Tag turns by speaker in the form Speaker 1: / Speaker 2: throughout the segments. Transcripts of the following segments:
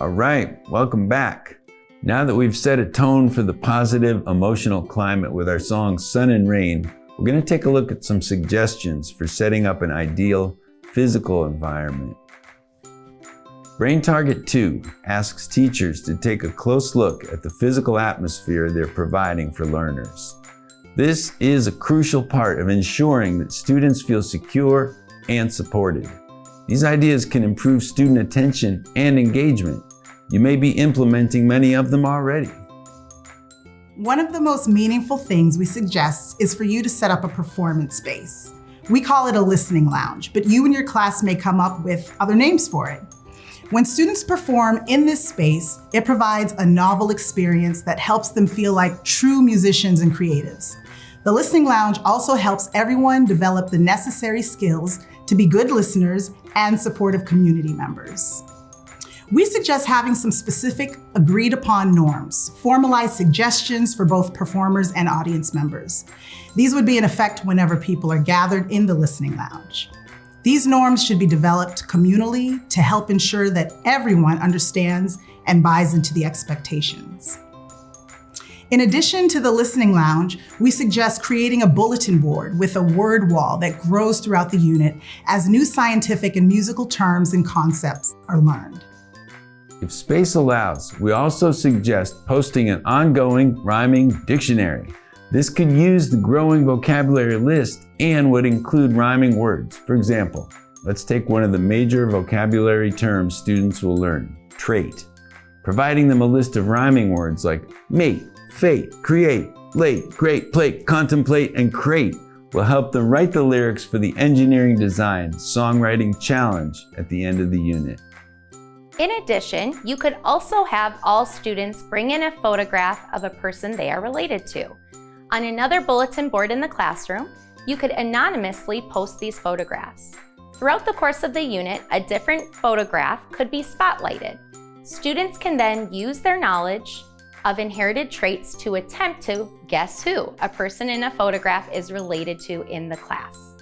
Speaker 1: All right, welcome back. Now that we've set a tone for the positive emotional climate with our song Sun and Rain, we're going to take a look at some suggestions for setting up an ideal physical environment. Brain Target 2 asks teachers to take a close look at the physical atmosphere they're providing for learners. This is a crucial part of ensuring that students feel secure and supported. These ideas can improve student attention and engagement. You may be implementing many of them already.
Speaker 2: One of the most meaningful things we suggest is for you to set up a performance space. We call it a listening lounge, but you and your class may come up with other names for it. When students perform in this space, it provides a novel experience that helps them feel like true musicians and creatives. The listening lounge also helps everyone develop the necessary skills to be good listeners and supportive community members. We suggest having some specific agreed upon norms, formalized suggestions for both performers and audience members. These would be in effect whenever people are gathered in the listening lounge. These norms should be developed communally to help ensure that everyone understands and buys into the expectations. In addition to the listening lounge, we suggest creating a bulletin board with a word wall that grows throughout the unit as new scientific and musical terms and concepts are learned.
Speaker 1: If space allows, we also suggest posting an ongoing rhyming dictionary. This could use the growing vocabulary list and would include rhyming words. For example, let's take one of the major vocabulary terms students will learn, trait. Providing them a list of rhyming words like mate, fate, create, late, great, plate, contemplate, and crate will help them write the lyrics for the engineering design songwriting challenge at the end of the unit.
Speaker 3: In addition, you could also have all students bring in a photograph of a person they are related to. On another bulletin board in the classroom, you could anonymously post these photographs. Throughout the course of the unit, a different photograph could be spotlighted. Students can then use their knowledge of inherited traits to attempt to guess who a person in a photograph is related to in the class.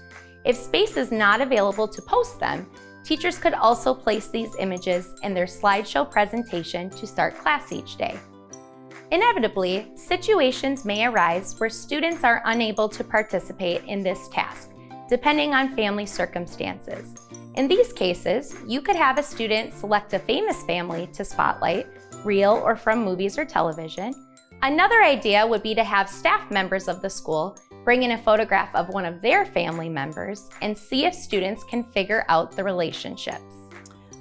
Speaker 3: If space is not available to post them, teachers could also place these images in their slideshow presentation to start class each day. Inevitably, situations may arise where students are unable to participate in this task, depending on family circumstances. In these cases, you could have a student select a famous family to spotlight, real or from movies or television. Another idea would be to have staff members of the school bring in a photograph of one of their family members and see if students can figure out the relationships.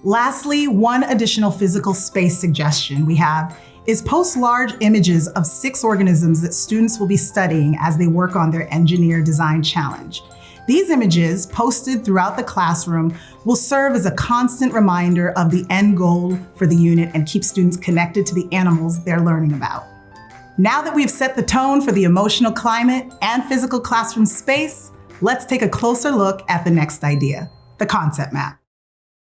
Speaker 2: Lastly, one additional physical space suggestion we have is post large images of 6 organisms that students will be studying as they work on their engineer design challenge. These images, posted throughout the classroom, will serve as a constant reminder of the end goal for the unit and keep students connected to the animals they're learning about. Now that we've set the tone for the emotional climate and physical classroom space, let's take a closer look at the next idea, the concept map.